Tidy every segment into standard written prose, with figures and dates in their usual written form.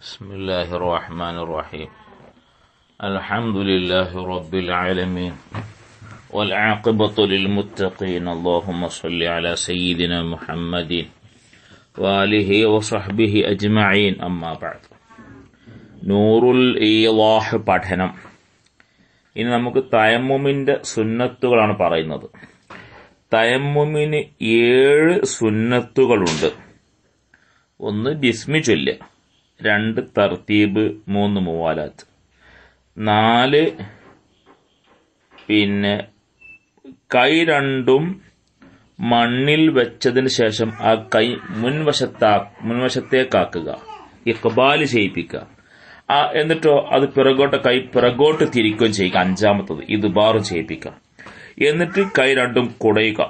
بسم الله الرحمن الرحيم الحمد لله رب العالمين والعاقبة للمتقين اللهم صل على سيدنا محمد وآله وصحبه أجمعين أما بعد നൂറുൽ ഈളാഹ് പഠനം. ഇനി നമുക്ക് തയമ്മുമിന്റെ സുന്നത്തുകളാണ് പറയുന്നത്. തയമ്മുമിന് 7 സുന്നത്തുകളുണ്ട്. 1 ബിസ്മി ചൊല്ലുക, 2 തർത്തീബ്, 3 മുവാലാത്ത്, 4 കൈ രണ്ടും മണ്ണിൽ വെച്ചതിന് ശേഷം ആ കൈ മുൻവശത്തേക്കാക്കുക, ഇഖ്ബാല് ചെയ്യിപ്പിക്കുക. എന്നിട്ടോ അത് കൈ പിറകോട്ട് തിരിക്കുകയും ചെയ്യുക. 5-മത്തത് ഇദ്ബാർ ചെയ്യിപ്പിക്കുക. എന്നിട്ട് കൈ രണ്ടും കുടയുക,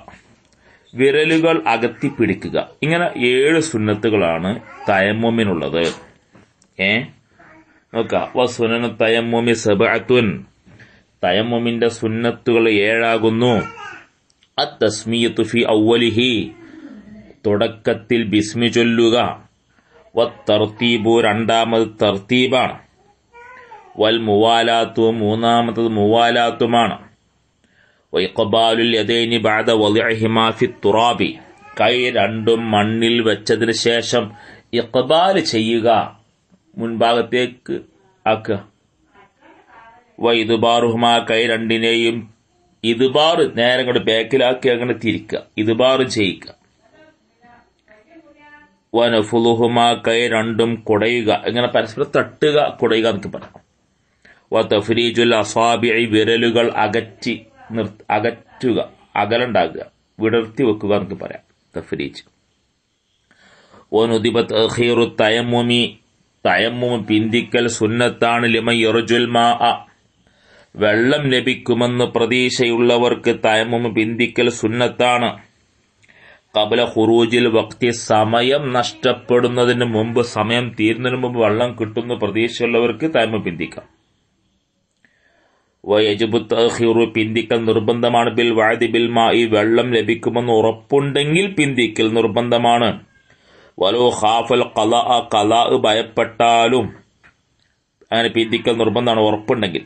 വിരലുകൾ അകത്തി പിടിക്കുക. ഇങ്ങനെ 7 സുന്നത്തുകളാണ് തയമ്മുമിനുള്ളത്. വസുനനു തയമ്മുമി സബഅത്തുൻ, തയമ്മുമിന്റെ സുന്നത്തുകൾ 7 അത്തസ്മിയത്തു ഫി അവ്വലിഹി, തുടക്കത്തിൽ ബിസ്മി ചൊല്ലുക. വത്തർത്തീബു, 2-മത് തർത്തീബാണ്. വൽ മുവാലാത്തു, 3-മത്തത് മുവാലാത്തുമാണ്. വഇഖ്ബാലുൽ യദൈനി ബഅദ വളിഇഹിമാ ഫി തുറാബി, കൈ രണ്ടും മണ്ണിൽ വെച്ചതിന് ശേഷം ഇഖ്ബാൽ ചെയ്യുക, മുൻഭാഗത്തേക്ക് ആക്കുക. വഇദ്ബാറുഹുമാ, കൈ രണ്ടിനെയും ഇദ്ബാർ നേരെ കൊണ്ട് ബാക്കിലാക്കി അങ്ങനെ തിരിക്കുക, ഇദ്ബാർ ചെയ്യിക്കുക. വനഫുലുഹുമാ, കൈ രണ്ടും കുടയുക, ഇങ്ങനെ പരസ്പരം തട്ടുക, കുടയുക എന്നൊക്കെ പറയാം. വതഫ്രീജുൽ അസാബിഇ, വിരലുകൾ അകറ്റുക, അകലുണ്ടാക്കുക, വിടർത്തി വെക്കുക എന്നൊക്കെ പറയാം, തഫ്രീജ്. വനുദിബ തഖീറു തയമ്മുമി, തയമ്മും പിന്തിക്കൽ സുന്നത്താണ്. ലിമൻ യർജുൽ മാഅ, വെള്ളം ലഭിക്കുമെന്ന് പ്രതീക്ഷയുള്ളവർക്ക് തയമ്മും പിന്തിക്കൽ സുന്നത്താണ്. ഖബ്ല ഖുറൂജിൽ വഖ്തി, സമയം നഷ്ടപ്പെടുന്നതിന് മുമ്പ്, സമയം തീരുന്നതിന് മുമ്പ് വെള്ളം കിട്ടുന്ന പ്രതീക്ഷയുള്ളവർക്ക് തയമ്മും പിന്തിക്കാം. വയജിബു തഖീറു, പിന്തിക്കൽ നിർബന്ധമാണ്. ബിൽ വഅദി ബിൽ മാഇ, വെള്ളം ലഭിക്കുമെന്ന് ഉറപ്പുണ്ടെങ്കിൽ പിന്തിക്കൽ നിർബന്ധമാണ്. വലോ ഖാഫൽ ഖലാഅ, ഖലാഅ് ഭയപ്പെട്ടാലും അങ്ങനെ പിന്തിക്കൽ നിർബന്ധമാണ്, ഉറപ്പുണ്ടെങ്കിൽ.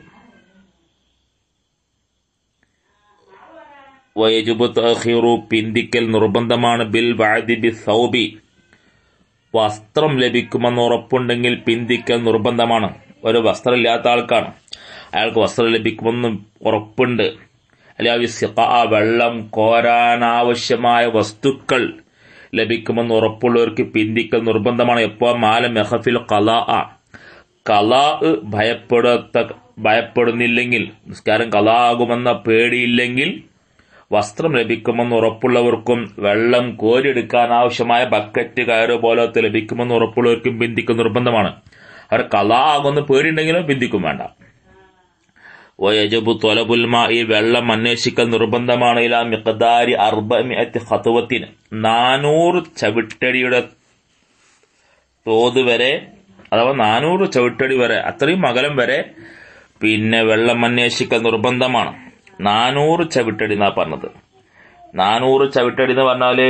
വയജിബു തഖീറു, പിന്തിക്കൽ നിർബന്ധമാണ്. ബിൽ വഅദി ബിസ്സൗബി, വസ്ത്രം ലഭിക്കുമെന്ന് ഉറപ്പുണ്ടെങ്കിൽ പിന്തിക്കൽ നിർബന്ധമാണ്. ഒരു വസ്ത്രമില്ലാത്ത ആൾക്കാണ്, അയാൾക്ക് വസ്ത്രം ലഭിക്കുമെന്ന് ഉറപ്പുണ്ട്. അല്ലെങ്കിൽ വെള്ളം കോരാനാവശ്യമായ വസ്തുക്കൾ ലഭിക്കുമെന്ന് ഉറപ്പുള്ളവർക്ക് പിന്തിക്കൽ നിർബന്ധമാണ്. എപ്പോ മാല മെഹഫിൽ ഖലാഅ് ഭയപ്പെടുന്നില്ലെങ്കിൽ, നിസ്കാരം ഖലാ ആകുമെന്ന പേടിയില്ലെങ്കിൽ, വസ്ത്രം ലഭിക്കുമെന്ന് ഉറപ്പുള്ളവർക്കും വെള്ളം കോരിയെടുക്കാൻ ആവശ്യമായ ബക്കറ്റ്, കയറ് പോലത്തെ ലഭിക്കുമെന്ന് ഉറപ്പുള്ളവർക്കും പിന്തിക്കൽ നിർബന്ധമാണ്. അവർ ഖലാ ആകുമെന്ന് പേടിയുണ്ടെങ്കിലും പിന്തിക്കും വേണ്ട. വയജബു ത്വലബുൽ മാഇ, വെള്ളം അന്വേഷിക്കൽ നിർബന്ധമാണ്. ഇലാ മിഖ്ദാരി 400 ഖത്വത്തിന്, 400 ചവിട്ടടിയുടെ തോത് വരെ, അഥവാ 400 ചവിട്ടടി വരെ, അത്രയും അകലം വരെ വെള്ളം അന്വേഷിക്കൽ നിർബന്ധമാണ്. 400 ചവിട്ടടി എന്നാ പറഞ്ഞത്. 400 ചവിട്ടടി എന്ന് പറഞ്ഞാല്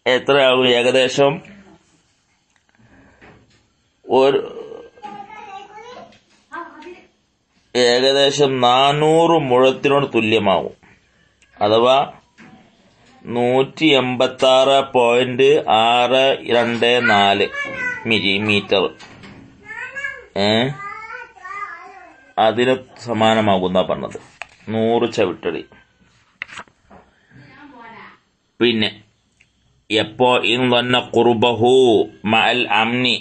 എത്രയാകും? ഏകദേശം 400 മുഴത്തിനോട് തുല്യമാവും. അഥവാ 186.624 മില്ലിമീറ്റർ, അതിന് സമാനമാകുന്ന പറഞ്ഞത് 100 ചവിട്ടടി. എപ്പോ ഇൻ വന്ന ഖുർബഹു മഅൽ അംനി,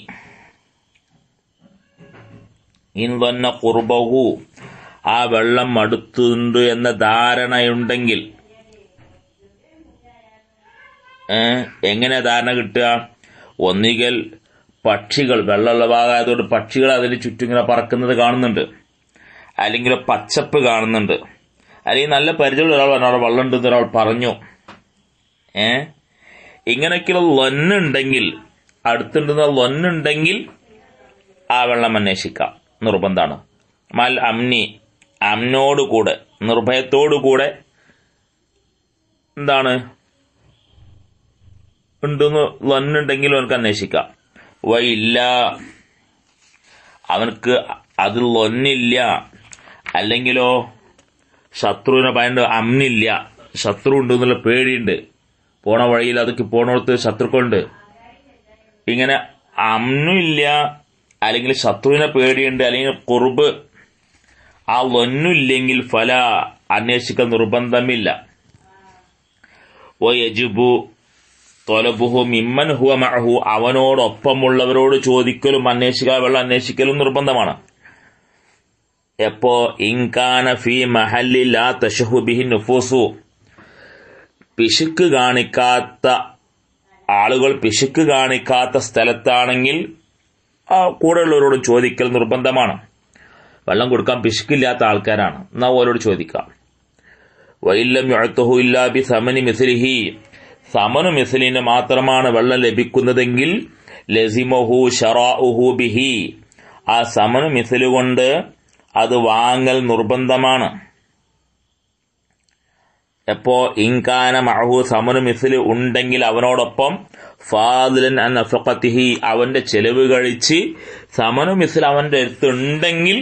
ഇൻ വന്ന ഖുർബഹു, ആ വെള്ളം അടുത്തുണ്ട് എന്ന ധാരണയുണ്ടെങ്കിൽ. എങ്ങനെ ധാരണ കിട്ടുക? ഒന്നുകിൽ പക്ഷികൾ, വെള്ളമുള്ള ഭാഗമായതുകൊണ്ട് പക്ഷികൾ അതിന് ചുറ്റും ഇങ്ങനെ പറക്കുന്നത് കാണുന്നുണ്ട്, അല്ലെങ്കിൽ പച്ചപ്പ് കാണുന്നുണ്ട്, അല്ലെങ്കിൽ നല്ല പരിചയമുള്ള ഒരാൾ പറഞ്ഞു അവിടെ വെള്ളം ഉണ്ടെന്ന് ഒരാൾ പറഞ്ഞു. ഇങ്ങനെയൊക്കെയുള്ള ലൊന്നുണ്ടെങ്കിൽ, അടുത്തുണ്ടെന്ന ലൊന്നുണ്ടെങ്കിൽ ആ വെള്ളം അന്വേഷിക്കാം, നിർബന്ധമാണ്. മൽ അംനി, അമ്നോടുകൂടെ, നിർഭയത്തോടുകൂടെ എന്താണ് ഉണ്ടെന്ന് ലൊന്നുണ്ടെങ്കിലും അവനക്ക് അന്വേഷിക്കാം. ഇല്ല, അവനക്ക് അതിൽ ലൊന്നില്ല, അല്ലെങ്കിലോ ശത്രുവിനെ ഭയങ്കര അമ്നില്ല, ശത്രു ഉണ്ട് എന്നുള്ള പേടിയുണ്ട്, പോണ വഴിയിൽ അതൊക്കെ പോണോടത്ത് ശത്രുക്കളുണ്ട്, ഇങ്ങനെ അമ്നില്ല, അല്ലെങ്കിൽ ശത്രുവിനെ പേടിയുണ്ട്, അല്ലെങ്കിൽ കുർബ്, ആ ലൊന്നില്ലെങ്കിൽ ഫല അന്വേഷിക്കൽ നിർബന്ധമില്ല. യജിബു തൊലബുഹു മിമ്മൻ ഹുവ മഅഹു, അവനോടൊപ്പമുള്ളവരോട് ചോദിക്കലും വെള്ളം അന്വേഷിക്കലും നിർബന്ധമാണ്. എപ്പോ ഇൻകാന ഫീ മഹല്ലി ലാ തശഹു ബിഹി നുഫൂസു, പിശുക്ക് കാണിക്കാത്ത ആളുകൾ പിശുക്ക് കാണിക്കാത്ത സ്ഥലത്താണെങ്കിൽ ആ കൂടെയുള്ളവരോട് ചോദിക്കൽ നിർബന്ധമാണ്. വെള്ളം കൊടുക്കാൻ പിശുക്കില്ലാത്ത ആൾക്കാരാണ്, എന്നാ ഓരോട് ചോദിക്കാം. വഇല്ലം യുഅ്തഹു ഇല്ലാ ബി സമനി മിസ്ലിഹി, സമനു മിസ്ലിന് മാത്രമാണ് വെള്ളം ലഭിക്കുന്നതെങ്കിൽ ലസിമഹു ശറാഉഹു ബിഹി, ആ സമനു മിസ്ലു കൊണ്ട് അത് വാങ്ങൽ നിർബന്ധമാണ്. എപ്പോ ഇൻകാന മഅഹു സമനു മിസ്ലു ഉണ്ടെങ്കിൽ അവനോടൊപ്പം ഫാദിലൻ അൻ നഫഖതിഹി, അവന്റെ ചെലവ് കഴിച്ച് സമനു മിസ്ൽ അവന്റെ അടുത്തുണ്ടെങ്കിൽ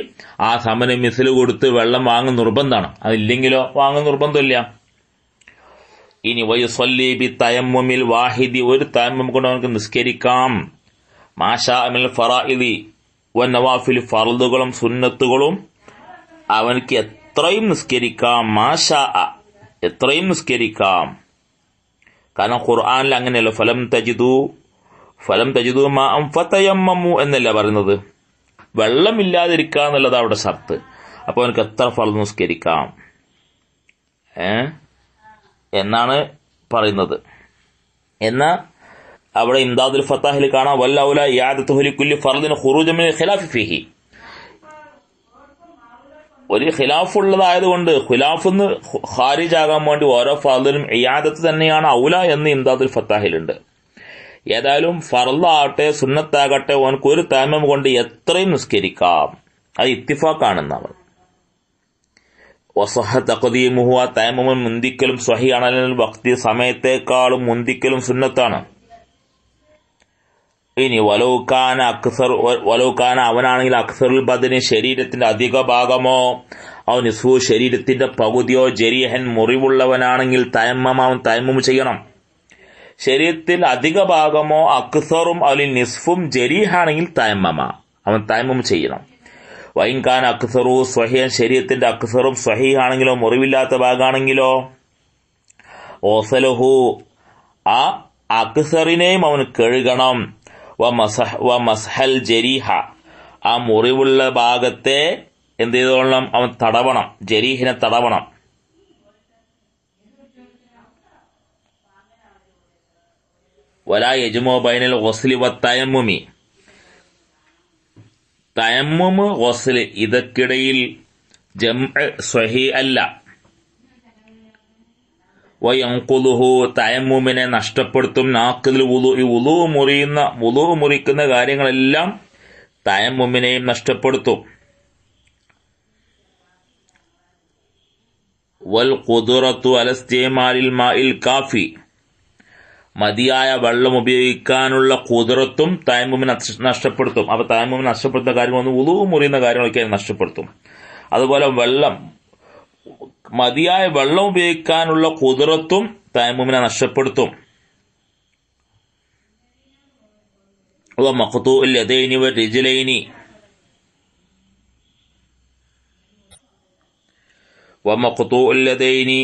ആ സമനു മിസ്ൽ കൊടുത്ത് വെള്ളം വാങ്ങും നിർബന്ധമാണ്. അതില്ലെങ്കിലോ വാങ്ങും നിർബന്ധമില്ല. ഇനി വയുസല്ലി ബി തയമ്മുമിൽ വാഹിദി, ഒരു തയമ്മും കൊണ്ട് അവനക്ക് നിസ്കരിക്കാം. മാഷാ മിൽ ഫറാഇദി വന്നവാഫിൽ, ഫർളുകളും സുന്നത്തുകളും അവനക്ക് എത്രയും നിസ്കരിക്കാം. മാഷാ, എത്രയും നിസ്കരിക്കാം. കാരണം ഖുർആനിൽ അങ്ങനെയല്ലോ, ഫലം തജിദു മാഅൻ ഫതയമ്മമു എന്നല്ല പറയുന്നത്, വെള്ളമില്ലാതിരിക്കുക എന്നുള്ളത് അവിടെ ഷർത്ത്. അപ്പൊ അവനക്ക് എത്ര ഫർള് നിസ്കരിക്കാം എന്നാണ് പറയുന്നത്. എന്നാ അവിടെ ഇംദാദുൽ ഫത്താഹിൽ കാണാം, വല്ലൗല ഇആദതുഹു ലികുല്ലി ഫർദിൻ ഖുറൂജൻ മിനൽ ഖിലാഫി ഫീഹി, ഒരു ഖിലാഫ് ഉള്ളതായതുകൊണ്ട് ഖിലാഫിന്ന് ഖാരിജാകാൻ വേണ്ടി ഓരോ ഫർദിനും ഇആദത്ത് തന്നെയാണ് ഔല എന്ന് ഇംദാദുൽ ഫത്താഹിലുണ്ട്. ഏതായാലും ഫർളാകട്ടെ സുന്നത്താകട്ടെ ഓനക്ക് ഒരു തയമ്മം കൊണ്ട് എത്രയും നിസ്കരിക്കാം, അത് ഇത്തിഫാഖാണെന്നാണ്. വസഹ തഖദീമുഹു, ആ തയമ്മം മുന്തിക്കലും സ്വഹീഹാണ്, വഖ്തി സമയത്തേക്കാളും മുന്തിക്കലും സുന്നത്താണ്. ഇനി വലൗകാന അവനാണെങ്കിൽ അക്സറുൽ ബദനി, ശരീരത്തിന്റെ അധിക ഭാഗമോ, അവൻ നിസ്ഫു ശരീരത്തിന്റെ പകുതിയോ, ജരീഹൻ മുറിവുള്ളവനാണെങ്കിൽ അവൻ തയമ്മം ചെയ്യണം. ശരീരത്തിൽ അധിക ഭാഗമോ അക്സറും അല്ലെങ്കിൽ നിസ്ഫും ജരീഹാണെങ്കിൽ അവൻ തയമ്മം ചെയ്യണം. വൈൻകാൻ അക്സറു സ്വഹീഹൻ, ശരീരത്തിന്റെ അക്സറും സ്വഹീഹാണെങ്കിലോ മുറിവില്ലാത്ത ഭാഗമാണെങ്കിലോ ഓസലഹു, ആ അക്സറിനെയും അവൻ കഴുകണം. വ മസ്ഹൽ ജരീഹ, ആ മുറിവുള്ള ഭാഗത്തെ എന്ത് ചെയ്തോളണം, അവൻ തടവണം, ജരീഹിനെ തടവണം. വലാ യജ്മു ബൈനൽ ഗുസ്ലി വത്തയമ്മുമി, തയമ്മും ഗുസ്ല് ഇതക്കിടയിൽ ജംഅ് സ്വഹീഹ് അല്ല. വയൻഖുദുഹു, തയമ്മുമിനെ നഷ്ടപ്പെടുത്തും. നാഖിദുൽ വുളു, ഈ വുളു മുറിക്കുന്ന കാര്യങ്ങളെല്ലാം തയമ്മുമിനെയും നഷ്ടപ്പെടുത്തും. വൽ ഖുദ്റത്തു അല ഇസ്തിമാലിൽ മാഇൽ കാഫി, മതിയായ വെള്ളം ഉപയോഗിക്കാനുള്ള ഖുദ്റത്തും തയമ്മുമിനെ നഷ്ടപ്പെടുത്തും. അപ്പൊ തയമ്മുമിനെ നഷ്ടപ്പെടുത്തുന്ന കാര്യങ്ങളൊന്നും വുളു മുറിയുന്ന കാര്യങ്ങളൊക്കെ നഷ്ടപ്പെടുത്തും. അതുപോലെ മതിയായ വെള്ളം ഉപയോഗിക്കാനുള്ള ഖുദ്റത്തും തയമ്മുമിനെ നഷ്ടപ്പെടുത്തും. മഖ്തൂഉൽ യദൈനി വറിജ്ലൈനി, വമഖ്തൂഉൽ യദൈനി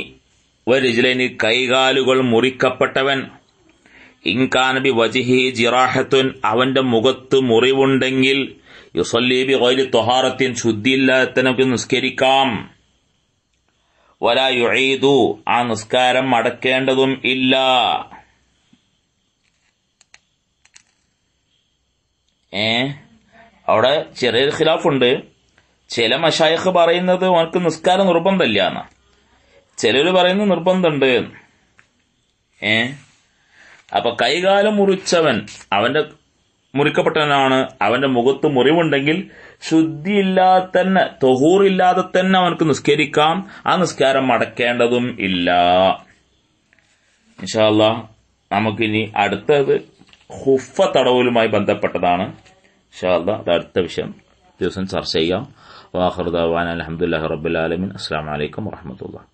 വറിജ്ലൈനി, കൈകാലുകൾ മുറിക്കപ്പെട്ടവൻ. ഇൻകാന ബി വജ്ഹി ജിറാഹത്തുൻ, അവന്റെ മുഖത്ത് മുറിവുണ്ടെങ്കിൽ യുസല്ലി ബി ഗൈരി ത്വഹാറത്തിൻ, ശുദ്ധിയില്ലാതെ തന്നെ നിസ്കരിക്കാം. വലാ യുഈദു, ആ നിസ്കാരം മടക്കേണ്ടതും ഇല്ല. അവിടെ ചെറിയൊരു ഖിലാഫുണ്ട്. ചില മശായിഖ് പറയുന്നത് അവനക്ക് നിസ്കാരം നിർബന്ധമില്ല എന്നാ, ചിലര് പറയുന്നത് നിർബന്ധമുണ്ട്. അപ്പൊ കൈകാലം മുറിച്ചവൻ, അവന്റെ മുറിക്കപ്പെട്ടവനാണ്, അവന്റെ മുഖത്ത് മുറിവുണ്ടെങ്കിൽ ശുദ്ധിയില്ലാതെ തന്നെ, തൊഹൂറില്ലാതെ തന്നെ അവനക്ക് നിസ്കരിക്കാം. ആ നിസ്കാരം മടക്കേണ്ടതും ഇല്ല. ഇൻഷാ അല്ലാഹ് നമുക്കിനി അടുത്തത് ഹുഫ തടവലുമായി ബന്ധപ്പെട്ടതാണ്. ഇൻഷാ അല്ലാഹ് അത് അടുത്ത ദിവസം ചർച്ച ചെയ്യാം. വാഖിറു ദഅവാനാ അൽഹംദുലില്ലാഹി റബ്ബിൽ ആലമീൻ. അസ്സലാമു അലൈക്കും വറഹ്മത്തുള്ളാഹി.